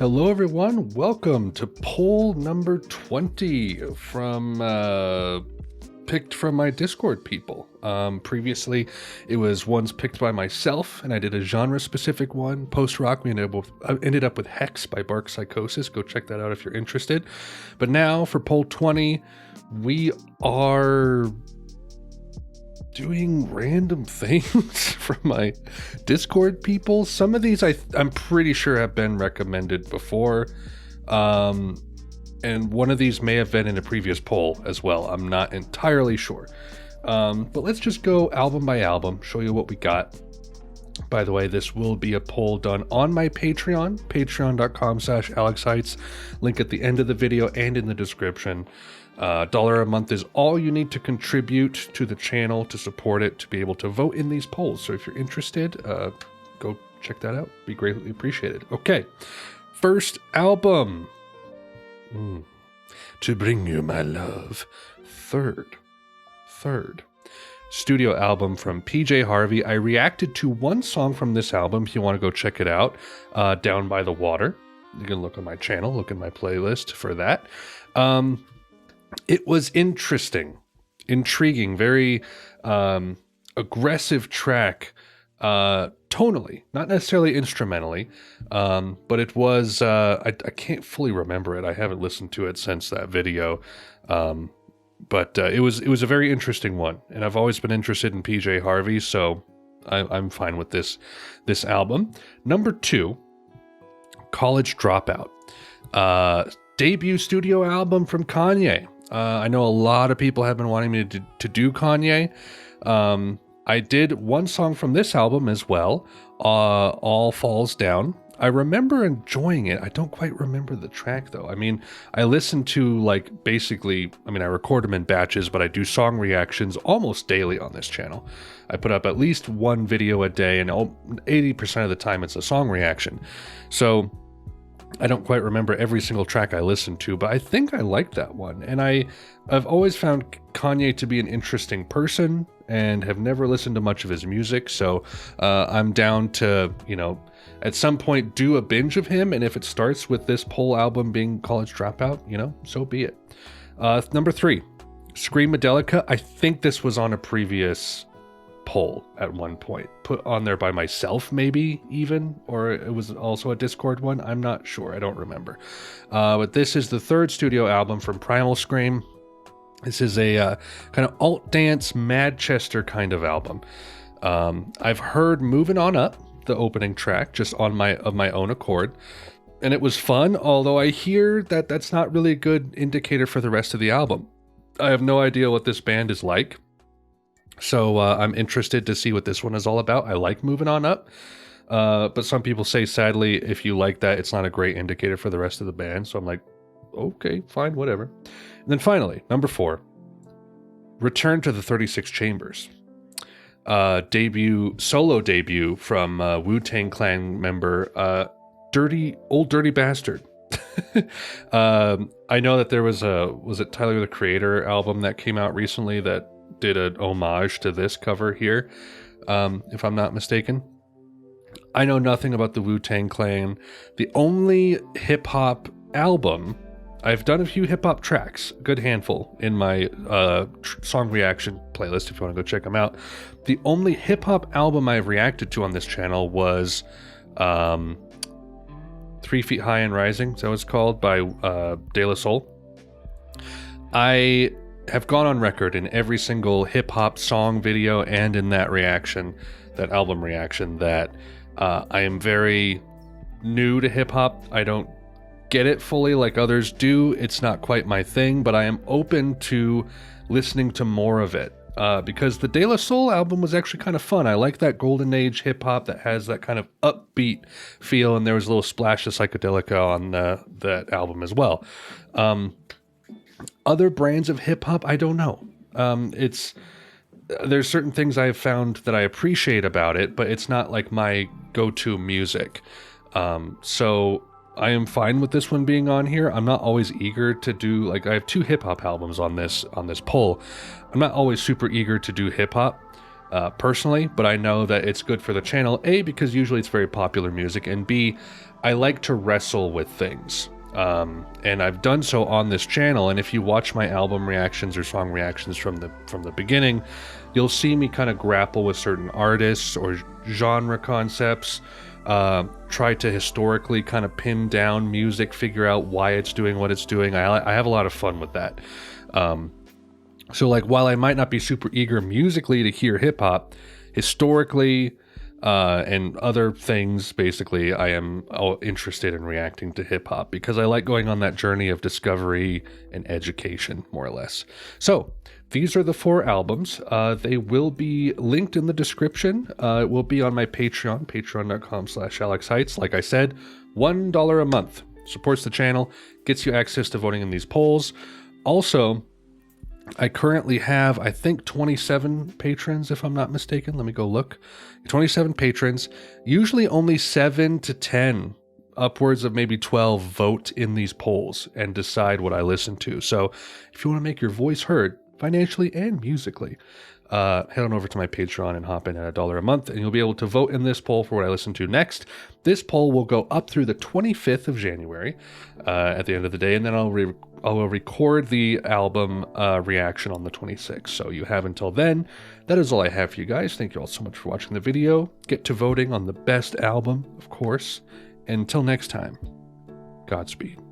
Hello everyone, welcome to poll number 20 from picked from my Discord people. Previously it was ones picked by myself, and I did a genre specific one, post-rock. We ended up with Hex by Bark Psychosis. Go check that out if you're interested. But now for poll 20, we are doing random things from my Discord people. Some of these I'm pretty sure have been recommended before, and one of these may have been in a previous poll as well. I'm not entirely sure, but let's just go album by album, show you what we got. By the way, this will be a poll done on my Patreon, patreon.com/AlexHaitz, link at the end of the video and in the description. $1 a month is all you need to contribute to the channel to support it, to be able to vote in these polls. So if you're interested, go check that out. Be greatly appreciated. Okay, first album. To Bring You My Love. Third studio album from PJ Harvey. I reacted to one song from this album. If you want to go check it out, Down by the Water. You can look on my channel, look in my playlist for that. It was interesting, intriguing, very aggressive track, tonally, not necessarily instrumentally, but it was, I can't fully remember it. I haven't listened to it since that video, but it was a very interesting one, and I've always been interested in PJ Harvey, so I'm fine with this album. Number 2, College Dropout, debut studio album from Kanye. I know a lot of people have been wanting me to do Kanye. I did one song from this album as well, All Falls Down. I remember enjoying it. I don't quite remember the track though. I mean, I listen to I record them in batches, but I do song reactions almost daily on this channel. I put up at least one video a day, and 80% of the time it's a song reaction. So I don't quite remember every single track I listened to, but I think I liked that one. And I've always found Kanye to be an interesting person and have never listened to much of his music. So I'm down to, at some point do a binge of him. And if it starts with this poll album being College Dropout, so be it. Number 3, Screamadelica. I think this was on a previous poll at one point, put on there by myself, maybe even, or it was also a Discord one. I'm not sure. I don't remember. But this is the 3rd studio album from Primal Scream. This is a kind of alt dance Manchester kind of album. I've heard Moving On Up, the opening track, just of my own accord, and it was fun, although I hear that that's not really a good indicator for the rest of the album. I have no idea what this band is like. So I'm interested to see what this one is all about. I like Moving On Up, but some people say, sadly, if you like that, it's not a great indicator for the rest of the band. So I'm like, okay, fine, whatever. And then finally, number 4, Return to the 36 Chambers. Solo debut from Wu-Tang Clan member, Dirty Bastard. I know that there was it Tyler the Creator album that came out recently that did an homage to this cover here, if I'm not mistaken. I know nothing about the Wu-Tang Clan. The only hip-hop album, I've done a few hip-hop tracks, a good handful, in my song reaction playlist if you want to go check them out. The only hip-hop album I've reacted to on this channel was 3 Feet High and Rising, is that what it's called, by De La Soul. I have gone on record in every single hip-hop song video and in that album reaction, that I am very new to hip-hop. I don't get it fully like others do. It's not quite my thing, but I am open to listening to more of it, because the De La Soul album was actually kind of fun. I like that golden age hip-hop that has that kind of upbeat feel, and there was a little splash of psychedelica on that album as well. Other brands of hip-hop, I don't know. There's certain things I have found that I appreciate about it, but it's not like my go-to music. So I am fine with this one being on here. I'm not always eager to do, I have 2 hip-hop albums on this poll. I'm not always super eager to do hip-hop. personally, but I know that it's good for the channel, A, because usually it's very popular music, and B, I like to wrestle with things. And I've done so on this channel, and if you watch my album reactions or song reactions from the beginning, you'll see me kind of grapple with certain artists or genre concepts, try to historically kind of pin down music, figure out why it's doing what it's doing. I have a lot of fun with that. So like, while I might not be super eager musically to hear hip-hop, historically, and other things, basically, I am interested in reacting to hip-hop because I like going on that journey of discovery and education, more or less. So these are the 4 albums. They will be linked in the description. It will be on my Patreon, patreon.com/AlexHeitz. Like I said, $1 a month. Supports the channel, gets you access to voting in these polls. Also, I currently have, I think, 27 patrons, if I'm not mistaken. Let me go look. 27 patrons. Usually only 7 to 10, upwards of maybe 12, vote in these polls and decide what I listen to. So if you want to make your voice heard, financially and musically, head on over to my Patreon and hop in at $1 a month, and you'll be able to vote in this poll for what I listen to next. This poll will go up through the 25th of January at the end of the day, and then I'll record the album reaction on the 26th. So you have until then. That is all I have for you guys. Thank you all so much for watching the video. Get to voting on the best album, of course. Until next time, Godspeed.